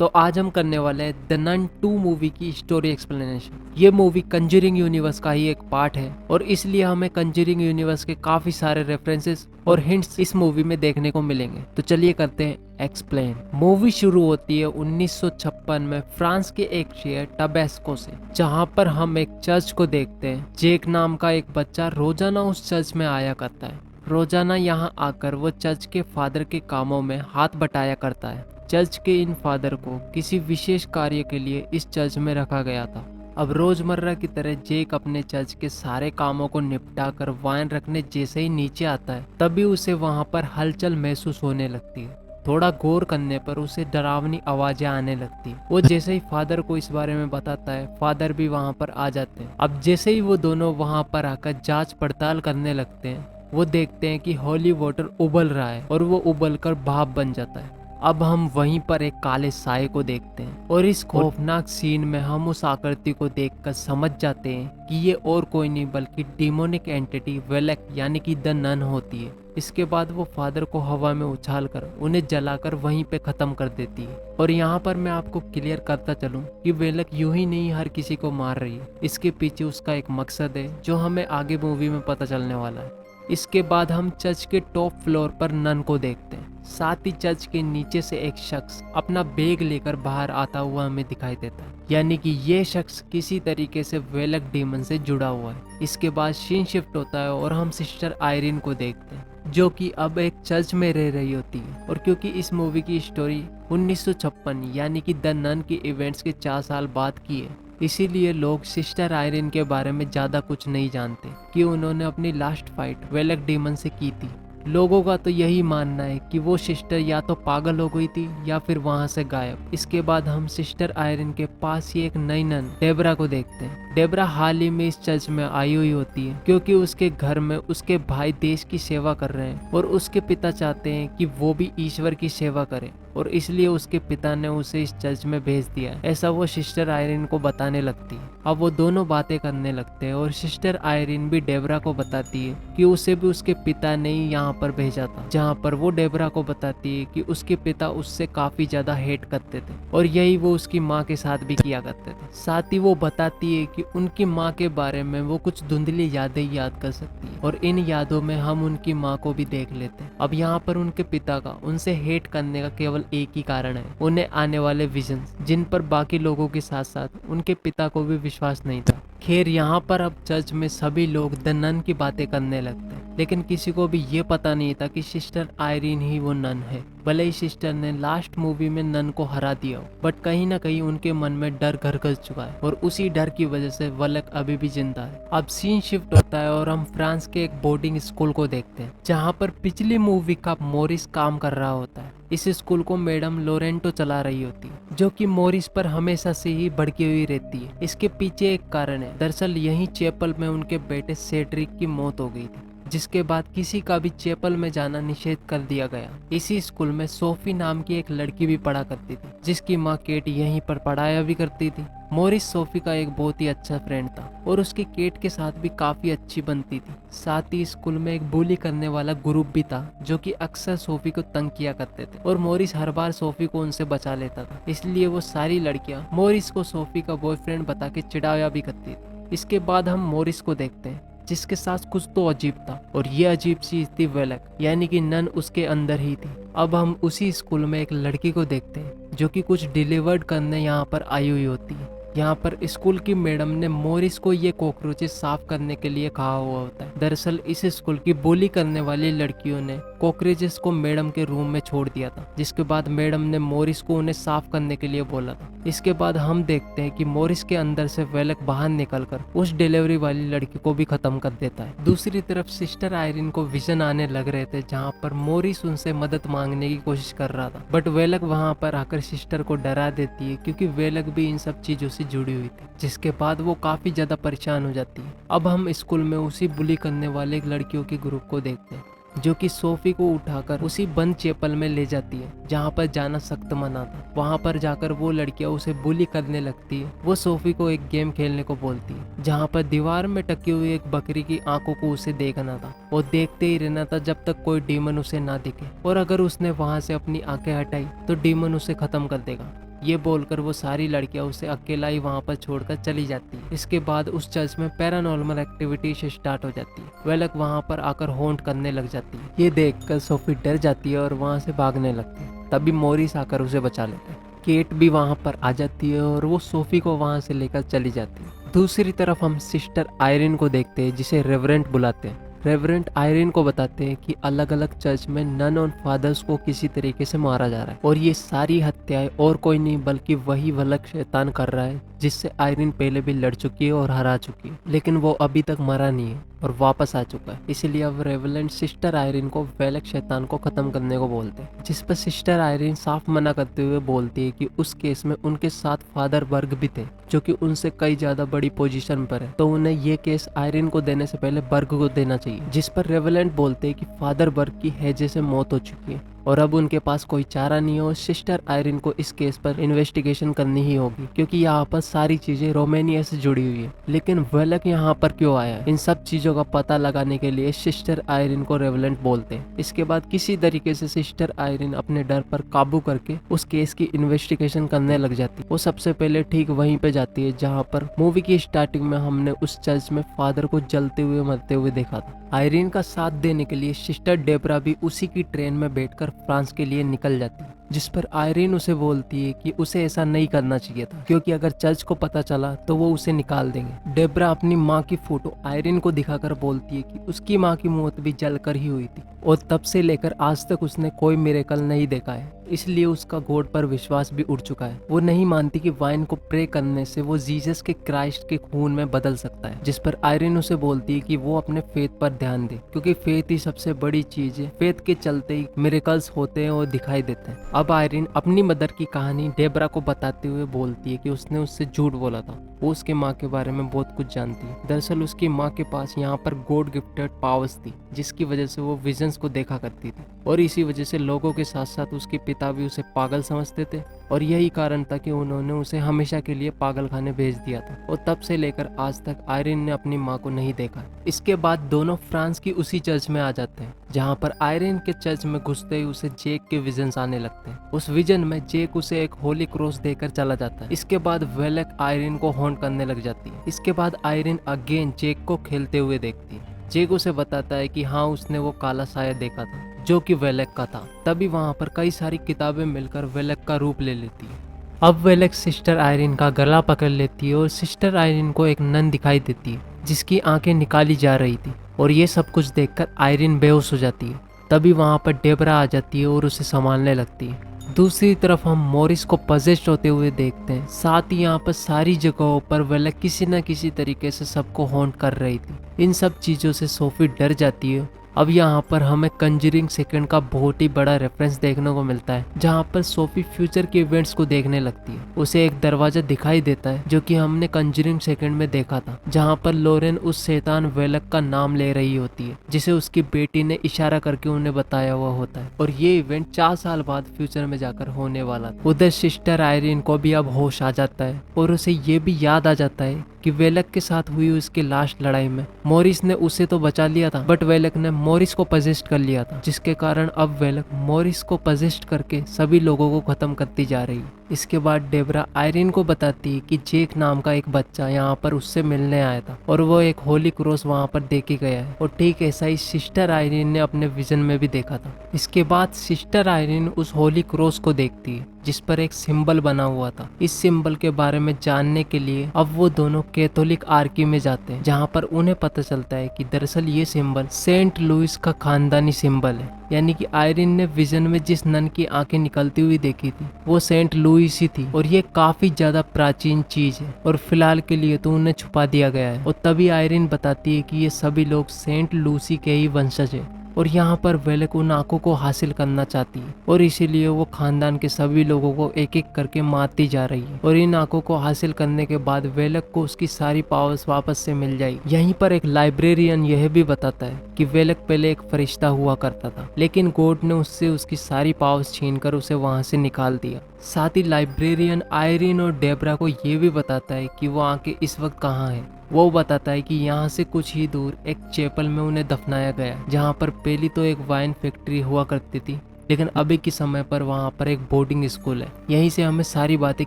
तो आज हम करने वाले हैं द नन 2 मूवी की स्टोरी एक्सप्लेनेशन। ये मूवी कंजरिंग यूनिवर्स का ही एक पार्ट है और इसलिए हमें कंजरिंग यूनिवर्स के काफी सारे रेफरेंसेस और हिंट्स इस मूवी में देखने को मिलेंगे। तो चलिए करते हैं एक्सप्लेन। मूवी शुरू होती है 1956 में फ्रांस के एक शहर टबेस्को से, जहां पर हम एक चर्च को देखते हैं। जेक नाम का एक बच्चा रोजाना उस चर्च में आया करता है। रोजाना यहाँ आकर वो चर्च के फादर के कामों में हाथ बटाया करता है। चर्च के इन फादर को किसी विशेष कार्य के लिए इस चर्च में रखा गया था। अब रोजमर्रा की तरह जेक अपने चर्च के सारे कामों को निपटा कर वाइन रखने जैसे ही नीचे आता है, तभी उसे वहां पर हलचल महसूस होने लगती है। थोड़ा गौर करने पर उसे डरावनी आवाजें आने लगती है। वो जैसे ही फादर को इस बारे में बताता है, फादर भी वहां पर आ जाते हैं। अब जैसे ही वो दोनों वहां पर आकर जांच पड़ताल करने लगते हैं, वो देखते हैं कि होली वाटर उबल रहा है और वो उबल कर भाप बन जाता है। अब हम वहीं पर एक काले साए को देखते हैं और इस खौफनाक सीन में हम उस आकृति को देखकर समझ जाते हैं कि ये और कोई नहीं बल्कि डिमोनिक एंटिटी वेलेक यानी कि द नन होती है। इसके बाद वो फादर को हवा में उछालकर उन्हें जलाकर वहीं पे खत्म कर देती है। और यहाँ पर मैं आपको क्लियर करता चलूं कि वेलक यूं ही नहीं हर किसी को मार रही है। इसके पीछे उसका एक मकसद है जो हमें आगे मूवी में पता चलने वाला है। इसके बाद हम चर्च के टॉप फ्लोर पर नन को देखते हैं। साथ ही चर्च के नीचे से एक शख्स अपना बैग लेकर बाहर आता हुआ हमें दिखाई देता है, यानी कि ये शख्स किसी तरीके से वेलक डीमन से जुड़ा हुआ है। इसके बाद सीन शिफ्ट होता है और हम सिस्टर आयरिन को देखते हैं, जो कि अब एक चर्च में रह रही होती है। और क्योंकि इस मूवी की स्टोरी 1956 यानी कि द नन के इवेंट्स के 4 साल बाद की है, इसीलिए लोग सिस्टर आयरिन के बारे में ज्यादा कुछ नहीं जानते कि उन्होंने अपनी लास्ट फाइट वेलक डीमन से की थी। लोगों का तो यही मानना है कि वो सिस्टर या तो पागल हो गई थी या फिर वहां से गायब। इसके बाद हम सिस्टर आयरिन के पास ही एक नई नन डेबरा को देखते हैं। डेबरा हाल ही में इस चर्च में आई हुई होती है क्योंकि उसके घर में उसके भाई देश की सेवा कर रहे हैं और उसके पिता चाहते हैं कि वो भी ईश्वर की सेवा करे, और इसलिए उसके पिता ने उसे इस चर्च में भेज दिया है। ऐसा वो सिस्टर आयरिन को बताने लगती है। अब वो दोनों बातें करने लगते हैं और सिस्टर आयरिन भी डेबरा को बताती है कि उसे भी उसके पिता ने ही यहाँ पर भेजा था, जहाँ पर वो डेबरा को बताती है कि उसके पिता उससे काफी ज्यादा हेट करते थे और यही वो उसकी माँ के साथ भी किया करते थे। साथ ही वो बताती है कि उनकी माँ के बारे में वो कुछ धुंधली यादें याद कर सकती है और इन यादों में हम उनकी माँ को भी देख लेते हैं। अब यहाँ पर उनके पिता का उनसे हेट करने का केवल एक ही कारण है, उन्हें आने वाले विजन्स, जिन पर बाकी लोगों के साथ साथ उनके पिता को भी विश्वास नहीं था। खैर यहाँ पर अब चर्च में सभी लोग द नन की बातें करने लगते हैं, लेकिन किसी को भी ये पता नहीं था कि सिस्टर आयरिन ही वो नन है। भले ही सिस्टर ने लास्ट मूवी में नन को हरा दिया हो, बट कहीं ना कहीं उनके मन में डर घर कर चुका है और उसी डर की वजह से वेलक अभी भी जिंदा है। अब सीन शिफ्ट होता है और हम फ्रांस के एक बोर्डिंग स्कूल को देखते हैं, जहाँ पर पिछली मूवी का मोरिस काम कर रहा होता है। इस स्कूल को मैडम लोरेंटो चला रही होती है, जो कि मोरिस पर हमेशा से ही भड़की हुई रहती है। इसके पीछे एक कारण है। दरअसल यही चैपल में उनके बेटे सेड्रिक की मौत हो गई थी, जिसके बाद किसी का भी चैपल में जाना निषेध कर दिया गया। इसी स्कूल में सोफी नाम की एक लड़की भी पढ़ा करती थी, जिसकी माँ केट यहीं पर पढ़ाया भी करती थी। मोरिस सोफी का एक बहुत ही अच्छा फ्रेंड था और उसकी केट के साथ भी काफी अच्छी बनती थी। साथ ही स्कूल में एक बुली करने वाला ग्रुप भी था, जो कि अक्सर सोफी को तंग किया करते थे और मोरिस हर बार सोफी को उनसे बचा लेता था। इसलिए वो सारी लड़कियां मोरिस को सोफी का बॉयफ्रेंड बता के चिढ़ाया भी करती थी। इसके बाद हम मोरिस को देखते हैं, जिसके साथ कुछ तो अजीब था और ये अजीब चीज थी वेलक, यानी कि नन उसके अंदर ही थी। अब हम उसी स्कूल में एक लड़की को देखते हैं जो कि कुछ डिलीवर्ड करने यहाँ पर आई हुई होती है। यहाँ पर स्कूल की मैडम ने मोरिस को ये कॉकरोचेस साफ करने के लिए कहा हुआ होता है। दरअसल इस स्कूल की बोली करने वाली लड़कियों ने कॉकरोचेस को मैडम के रूम में छोड़ दिया था, जिसके बाद मैडम ने मोरिस को उन्हें साफ करने के लिए बोला था। इसके बाद हम देखते हैं कि मोरिस के अंदर से वेलक बाहर निकलकर उस डिलीवरी वाली लड़की को भी खत्म कर देता है। दूसरी तरफ सिस्टर आयरिन को विजन आने लग रहे थे, जहाँ पर मोरिस उनसे मदद मांगने की कोशिश कर रहा था, बट वेलक वहाँ पर आकर सिस्टर को डरा देती है, क्योंकि वेलक भी इन सब चीजों से जुड़ी हुई थी। जिसके बाद वो काफी ज्यादा परेशान हो जाती है। अब हम स्कूल में उसी बुली करने वाले लड़कियों के ग्रुप को देखते हैं, जो कि सोफी को उठाकर उसी बंद चैपल में ले जाती है, जहाँ पर जाना सख्त मना था। वहाँ पर जाकर वो लड़कियां उसे बुली करने लगती है। वो सोफी को एक गेम खेलने को बोलती है, जहाँ पर दीवार में टकी हुई एक बकरी की आंखों को उसे देखना था और देखते ही रहना था जब तक कोई डीमन उसे ना दिखे, और अगर उसने वहाँ से अपनी आंखें हटाई तो डीमन उसे खत्म कर देगा। ये बोलकर वो सारी लड़कियां उसे अकेला ही वहाँ पर छोड़कर चली जाती है। इसके बाद उस चर्च में पैरानॉर्मल एक्टिविटी स्टार्ट हो जाती है। वेलक वहाँ पर आकर हॉन्ट करने लग जाती है। ये देखकर सोफी डर जाती है और वहाँ से भागने लगती है। तभी मॉरिस आकर उसे बचा लेता है। केट भी वहाँ पर आ जाती है और वो सोफी को वहाँ से लेकर चली जाती है। दूसरी तरफ हम सिस्टर आयरिन को देखते हैं, जिसे रेवरेंट बुलाते हैं। रेवरेंट आयरिन को बताते हैं कि अलग अलग चर्च में नन और फादर्स को किसी तरीके से मारा जा रहा है और ये सारी हत्याएं और कोई नहीं बल्कि वही वलक शैतान कर रहा है जिससे आयरिन पहले भी लड़ चुकी है और हरा चुकी है, लेकिन वो अभी तक मरा नहीं है और वापस आ चुका है। इसलिए अब रेवलेंट सिस्टर आयरिन को वेलक शैतान को खत्म करने को बोलते हैं, जिस पर सिस्टर आयरिन साफ मना करते हुए बोलती है कि उस केस में उनके साथ फादर बर्ग भी थे जो कि उनसे कई ज्यादा बड़ी पोजीशन पर है, तो उन्हें ये केस आयरिन को देने से पहले बर्ग को देना चाहिए। जिस पर रेवलेंट बोलते हैं कि फादर बर्ग की हैजे से मौत हो चुकी है और अब उनके पास कोई चारा नहीं है और सिस्टर आयरिन को इस केस पर इन्वेस्टिगेशन करनी ही होगी, क्योंकि यहाँ पर सारी चीजें रोमानिया से जुड़ी हुई है। लेकिन वेलक यहाँ पर क्यों आया है, इन सब चीजों का पता लगाने के लिए सिस्टर आयरिन को रेवलेंट बोलते हैं। इसके बाद किसी तरीके से सिस्टर आयरिन अपने डर पर काबू करके उस केस की इन्वेस्टिगेशन करने लग जाती है। वो सबसे पहले ठीक वहीं पे जाती है जहाँ पर मूवी की स्टार्टिंग में हमने उस चर्च में फादर को जलते हुए मरते हुए देखा था। आयरिन का साथ देने के लिए सिस्टर डेब्रा भी उसी की ट्रेन में बैठकर फ्रांस के लिए निकल जाती है, जिस पर आयरिन उसे बोलती है कि उसे ऐसा नहीं करना चाहिए था, क्योंकि अगर चर्च को पता चला तो वो उसे निकाल देंगे। डेब्रा अपनी माँ की फोटो आयरिन को दिखाकर बोलती है कि उसकी माँ की मौत भी जलकर ही हुई थी और तब से लेकर आज तक उसने कोई मिरेकल नहीं देखा है, इसलिए उसका गॉड पर विश्वास भी उड़ चुका है। वो नहीं मानती कि वाइन को प्रे करने से वो जीसस के क्राइस्ट के खून में बदल सकता है, जिस पर आयरिन उसे बोलती है कि वो अपने फेथ पर ध्यान दे, क्योंकि फेथ ही सबसे बड़ी चीज है। फेथ के चलते ही मिरेकल्स होते हैं और दिखाई देते हैं। अब आयरिन अपनी मदर की कहानी डेब्रा को बताते हुए बोलती है कि उसने उससे झूठ बोला था, वो उसके माँ के बारे में बहुत कुछ जानती है। दरअसल उसकी माँ के पास यहाँ पर गॉड गिफ्टेड पावर्स थी, जिसकी वजह से वो विजन्स को देखा करती थी और इसी वजह से लोगों के साथ साथ उसके पिता भी उसे पागल समझते थे और यही कारण था कि उन्होंने उसे हमेशा के लिए पागल खाने भेज दिया था और तब से लेकर आज तक आयरिन ने अपनी माँ को नहीं देखा। इसके बाद दोनों फ्रांस की उसी चर्च में आ जाते हैं जहाँ पर आयरिन के चर्च में घुसते ही उसे जेक के विजन्स आने लगते हैं। उस विजन में जेक उसे एक होली क्रॉस देकर चला जाता है। इसके बाद वेलक आयरिन को हॉन्ट करने लग जाती है। इसके बाद आयरिन अगेन जेक को खेलते हुए देखती है। जेक उसे बताता है कि हाँ उसने वो काला साया देखा था जो कि वेलक का था। तभी वहाँ पर कई सारी किताबें मिलकर वेलक का रूप ले लेती है। अब वेलक सिस्टर आयरिन का गला पकड़ लेती है और सिस्टर आयरिन को एक नन दिखाई देती है जिसकी आंखें निकाली जा रही थी और ये सब कुछ देखकर आयरिन बेहोश हो जाती है। तभी वहाँ पर डेब्रा आ जाती है और उसे संभालने लगती है। दूसरी तरफ हम मॉरिस को पजेस्ट होते हुए देखते हैं। साथ ही यहाँ पर सारी जगहों पर वेलक किसी न किसी तरीके से सबको हॉन्ट कर रही थी। इन सब चीज़ों से सोफी डर जाती है। अब यहाँ पर हमें कंजरिंग सेकंड का बहुत ही बड़ा रेफरेंस देखने को मिलता है, जहाँ पर सोफी फ्यूचर के इवेंट्स को देखने लगती है। उसे एक दरवाजा दिखाई देता है जो कि हमने कंजरिंग सेकंड में देखा था, जहाँ पर लोरेन उस शैतान वेलक का नाम ले रही होती है जिसे उसकी बेटी ने इशारा करके उन्हें बताया हुआ होता है और ये इवेंट 4 साल बाद फ्यूचर में जाकर होने वाला था। उधर सिस्टर आयरिन को भी अब होश आ जाता है और उसे ये भी याद आ जाता है कि वेलक के साथ हुई उसकी लास्ट लड़ाई में मॉरिस ने उसे तो बचा लिया था, बट वेलक ने मॉरिस को पजेस्ट कर लिया था, जिसके कारण अब वेलक मॉरिस को पजेस्ट करके सभी लोगों को खत्म करती जा रही है। इसके बाद डेब्रा आयरिन को बताती है कि जेक नाम का एक बच्चा यहाँ पर उससे मिलने आया था और वो एक होली क्रॉस वहाँ पर देके गया है और ठीक ऐसा ही सिस्टर आयरिन ने अपने विजन में भी देखा था। इसके बाद सिस्टर आयरिन उस होली क्रॉस को देखती है जिस पर एक सिंबल बना हुआ था। इस सिंबल के बारे में जानने के लिए अब वो दोनों कैथोलिक आर्की में जाते हैं, जहाँ पर उन्हें पता चलता है कि दरअसल ये सिंबल सेंट लुइस का खानदानी सिंबल है, यानी कि आयरिन ने विजन में जिस नन की आंखें निकलती हुई देखी थी वो सेंट लुइस ही थी और ये काफी ज्यादा प्राचीन चीज है और फिलहाल के लिए तो उन्हें छुपा दिया गया है। और तभी आयरिन बताती है कि ये सभी लोग सेंट लूसी के ही वंशज है और यहाँ पर वेलक उन आंखों को हासिल करना चाहती है और इसीलिए वो खानदान के सभी लोगों को एक एक करके मारती जा रही है और इन आंखों को हासिल करने के बाद वेलक को उसकी सारी पावर्स वापस से मिल जाएगी। यहीं पर एक लाइब्रेरियन यह भी बताता है कि वेलक पहले एक फरिश्ता हुआ करता था, लेकिन गॉड ने उससे उसकी सारी पावर्स छीनकर उसे वहां से निकाल दिया। साथ ही लाइब्रेरियन आयरिन और डेब्रा को ये भी बताता है कि वो आंखें इस वक्त कहाँ है। वो बताता है कि यहाँ से कुछ ही दूर एक चैपल में उन्हें दफनाया गया, जहाँ पर पहली तो एक वाइन फैक्ट्री हुआ करती थी लेकिन अभी के समय पर वहाँ पर एक बोर्डिंग स्कूल है। यहीं से हमें सारी बातें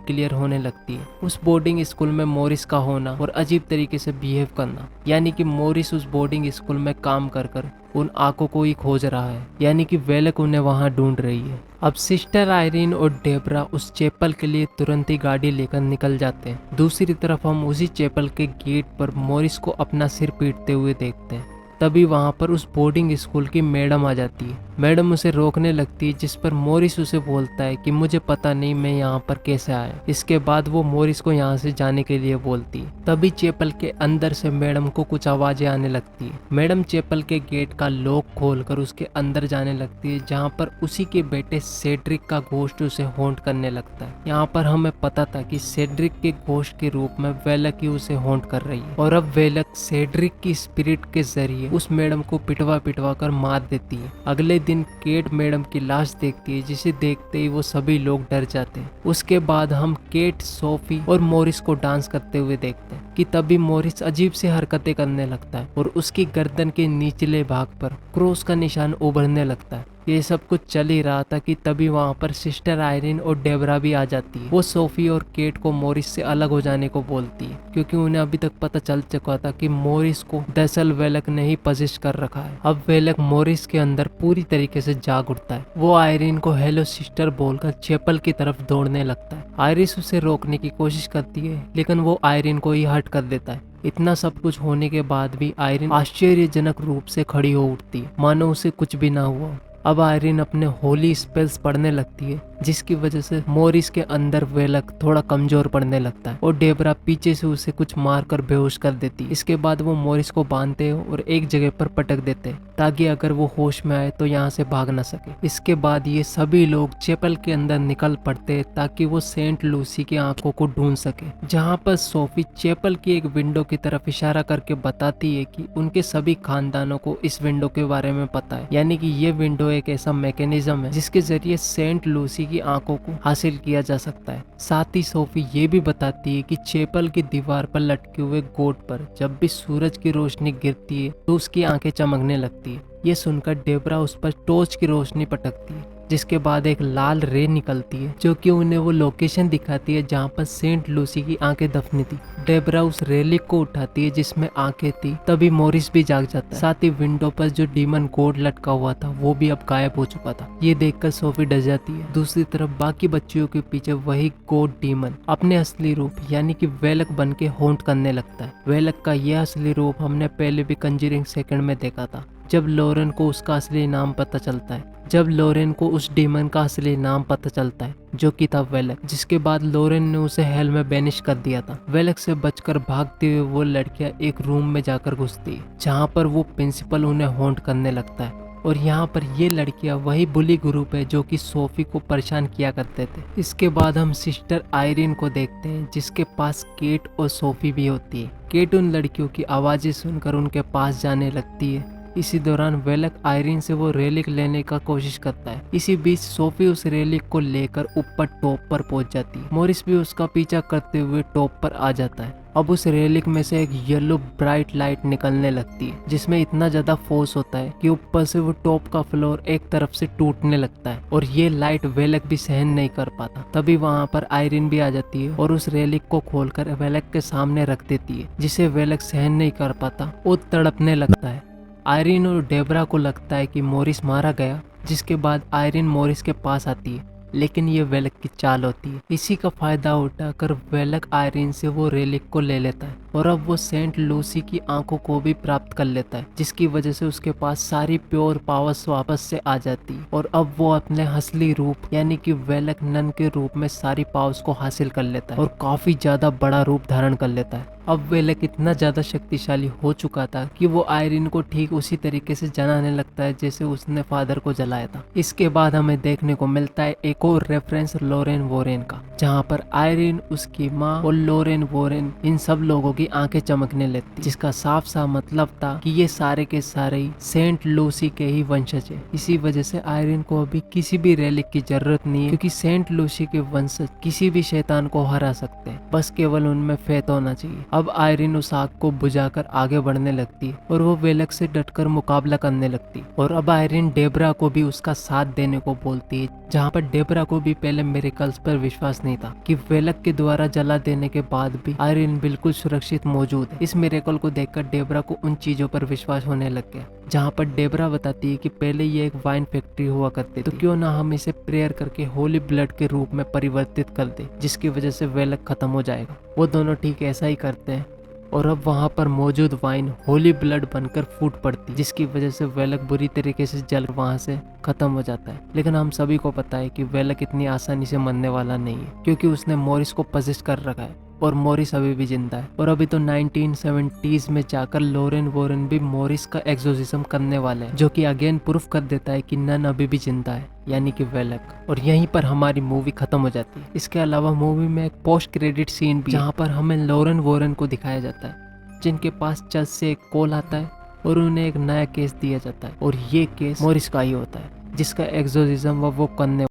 क्लियर होने लगती है। उस बोर्डिंग स्कूल में मोरिस का होना और अजीब तरीके से बिहेव करना, यानी कि मोरिस उस बोर्डिंग स्कूल में काम कर कर उन आंखों को ही खोज रहा है, यानी कि वेलक उन्हें वहां ढूंढ रही है। अब सिस्टर आयरीन और डेबरा उस चैपल के लिए तुरंत ही गाड़ी लेकर निकल जाते हैं। दूसरी तरफ हम उसी चैपल के गेट पर मोरिस को अपना सिर पीटते हुए देखते हैं। तभी वहां पर उस बोर्डिंग स्कूल की मैडम आ जाती है। मैडम उसे रोकने लगती है, जिस पर मोरिस उसे बोलता है कि मुझे पता नहीं मैं यहाँ पर कैसे आया। इसके बाद वो मोरिस को यहाँ से जाने के लिए बोलती है। तभी चैपल के अंदर से मैडम को कुछ आवाजें आने लगती है। मैडम चैपल के गेट का लॉक खोलकर उसके अंदर जाने लगती है, जहाँ पर उसी के बेटे सेड्रिक का घोस्ट उसे हॉन्ट करने लगता है। यहाँ पर हमें पता था कि सेड्रिक के घोस्ट के रूप में वेलक ही उसे हॉन्ट कर रही है, और अब वेलक सेड्रिक की स्पिरिट के जरिए उस मैडम को पिटवा पिटवा कर मार देती है। अगले दिन केट मैडम की लाश देखती है, जिसे देखते ही वो सभी लोग डर जाते हैं। उसके बाद हम केट, सोफी और मोरिस को डांस करते हुए देखते हैं कि तभी मोरिस अजीब सी हरकतें करने लगता है और उसकी गर्दन के निचले भाग पर क्रॉस का निशान उभरने लगता है। ये सब कुछ चल ही रहा था कि तभी वहाँ पर सिस्टर आयरीन और डेबरा भी आ जाती है। वो सोफी और केट को मोरिस से अलग हो जाने को बोलती है, क्योंकि उन्हें अभी तक पता चल चुका था कि मोरिस को दरअसल वेलक ने ही पजिश कर रखा है। अब वेलक मोरिस के अंदर पूरी तरीके से जाग उठता है। वो आयरीन को हेलो सिस्टर बोलकर चैपल की तरफ दौड़ने लगता है। आयरिस उसे रोकने की कोशिश करती है, लेकिन वो आयरीन को ही हर्ट कर देता है। इतना सब कुछ होने के बाद भी आयरीन आश्चर्यजनक रूप से खड़ी हो उठती है, मानो उसे कुछ भी ना हुआ। अब आयरीन अपने होली स्पेल्स पढ़ने लगती है, जिसकी वजह से मोरिस के अंदर वेलक थोड़ा कमजोर पड़ने लगता है और डेबरा पीछे से उसे कुछ मारकर बेहोश कर देती है। इसके बाद वो मोरिस को बांधते हैं और एक जगह पर पटक देते हैं, ताकि अगर वो होश में आए तो यहाँ से भाग न सके। इसके बाद ये सभी लोग चैपल के अंदर निकल पड़ते हैं, ताकि वो सेंट लूसी की आंखों को ढूंढ सके। जहाँ पर सोफी चैपल की एक विंडो की तरफ इशारा करके बताती है कि उनके सभी खानदानों को इस विंडो के बारे में पता है, यानी कि ये विंडो एक ऐसा मैकेनिज्म है जिसके जरिए सेंट लूसी की आंखों को हासिल किया जा सकता है। साथ ही सोफी ये भी बताती है कि चैपल की दीवार पर लटके हुए गोट पर जब भी सूरज की रोशनी गिरती है तो उसकी आंखें चमकने लगती है। ये सुनकर डेबरा उस पर टॉर्च की रोशनी पटकती है, जिसके बाद एक लाल रे निकलती है, जो कि उन्हें वो लोकेशन दिखाती है जहाँ पर सेंट लूसी की आंखें दफनी थी। डेबरा उस रेलिक को उठाती है जिसमें आंखें थी। तभी मोरिस भी जाग जाता है। साथ ही विंडो पर जो डीमन गॉड लटका हुआ था वो भी अब गायब हो चुका था। ये देखकर सोफी डर जाती है। दूसरी तरफ बाकी बच्चियों के पीछे वही गॉड डीमन अपने असली रूप यानी कि वेलक बन के हॉन्ट करने लगता है। वेलक का यह असली रूप हमने पहले भी कंजरिंग सेकंड में देखा था, जब लॉरेन को उसका असली नाम पता चलता है। जब लॉरेन को उस डीमन का असली नाम पता चलता है, जो कि था वेलक, जिसके बाद लॉरेन ने उसे हेल में बैनिश कर दिया था। वेलक से बचकर भागते हुए वो लड़कियां एक रूम में जाकर घुसती है, जहां पर वो प्रिंसिपल उन्हें हॉन्ट करने लगता है। और यहाँ पर ये लड़कियां वही बुली ग्रुप है जो कि सोफी को परेशान किया करते थे। इसके बाद हम सिस्टर आयरीन को देखते हैं, जिसके पास केट और सोफी भी होती है। केट उन लड़कियों की आवाजें सुनकर उनके पास जाने लगती है। इसी दौरान वेलक आयरीन से वो रेलिक लेने का कोशिश करता है। इसी बीच सोफी उस रेलिक को लेकर ऊपर टॉप पर पहुंच जाती है। मोरिस भी उसका पीछा करते हुए टॉप पर आ जाता है। अब उस रेलिक में से एक येलो ब्राइट लाइट निकलने लगती है, जिसमें इतना ज्यादा फोर्स होता है कि ऊपर से वो टॉप का फ्लोर एक तरफ से टूटने लगता है और ये लाइट वेलक भी सहन नहीं कर पाता। तभी वहाँ पर आयरीन भी आ जाती है और उस रेलिक को खोलकर वेलक के सामने रख देती है, जिसे वेलक सहन नहीं कर पाता और तड़पने लगता है। आयरीन और डेबरा को लगता है कि मोरिस मारा गया, जिसके बाद आयरीन मोरिस के पास आती है, लेकिन ये वेलक की चाल होती है। इसी का फायदा उठाकर वेलक आयरीन से वो रेलिक को ले लेता है और अब वो सेंट लूसी की आंखों को भी प्राप्त कर लेता है, जिसकी वजह से उसके पास सारी प्योर पावर्स वापस से आ जाती है और अब वो अपने असली रूप यानी कि वेलक नन के रूप में सारी पावर्स को हासिल कर लेता है और काफी ज्यादा बड़ा रूप धारण कर लेता है। अब वेलक इतना ज्यादा शक्तिशाली हो चुका था कि वो आयरीन को ठीक उसी तरीके से जलाने लगता है जैसे उसने फादर को जलाया था। इसके बाद हमें देखने को मिलता है एक एक और रेफरेंस लॉरेन वॉरेन का, जहाँ पर आयरिन, उसकी माँ और लॉरेन वॉरेन इन सब लोगों की आंखें चमकने लगती, जिसका साफ साफ मतलब था कि ये सारे के सारे ही सेंट लूसी के ही वंशज है। इसी वजह से आयरिन को अभी किसी भी रेलिक की जरूरत नहीं है, क्योंकि सेंट लूसी के वंशज किसी भी शैतान को हरा सकते हैं, बस केवल उनमें फेथ होना चाहिए। अब आयरिन उस आग को बुझाकर आगे बढ़ने लगती है और वो वेलक से डटकर मुकाबला करने लगती, और अब आयरिन डेबरा को भी उसका साथ देने को बोलती है, जहाँ पर डेबरा को भी पहले मिरेकल्स पर विश्वास नहीं था कि वेलक के द्वारा जला देने के बाद भी आयरिन बिल्कुल सुरक्षित मौजूद है। इस मिरेकल को देखकर डेबरा को उन चीजों पर विश्वास होने लग गया, जहाँ पर डेबरा बताती है कि पहले ये एक वाइन फैक्ट्री हुआ करती, तो क्यों ना हम इसे प्रेयर करके होली ब्लड के रूप में परिवर्तित कर दे, जिसकी वजह से वेलक खत्म हो जाएगा। वो दोनों ठीक ऐसा ही करते हैं, और अब वहाँ पर मौजूद वाइन होली ब्लड बनकर फूट पड़ती, जिसकी वजह से वेलक बुरी तरीके से जल वहाँ से खत्म हो जाता है। लेकिन हम सभी को पता है कि वेलक इतनी आसानी से मरने वाला नहीं है, क्योंकि उसने मॉरिस को पजिस्ट कर रखा है और मॉरिस अभी भी जिंदा है। और अभी तो 1970s में जाकर लॉरेन वॉरेन भी मॉरिस का एक्सोर्सिज्म करने वाले हैं, जो कि अगेन प्रूफ कर देता है कि नन अभी भी जिंदा है, यानी कि वेलक। और यहीं पर हमारी मूवी खत्म हो जाती है। इसके अलावा मूवी में एक पोस्ट क्रेडिट सीन भी, जहाँ पर हमें लॉरेन वॉरेन को दिखाया जाता है, जिनके पास चर्च से एक कॉल आता है और उन्हें एक नया केस दिया जाता है, और ये केस मॉरिस का ही होता है, जिसका एक्सोर्सिज्म वो करने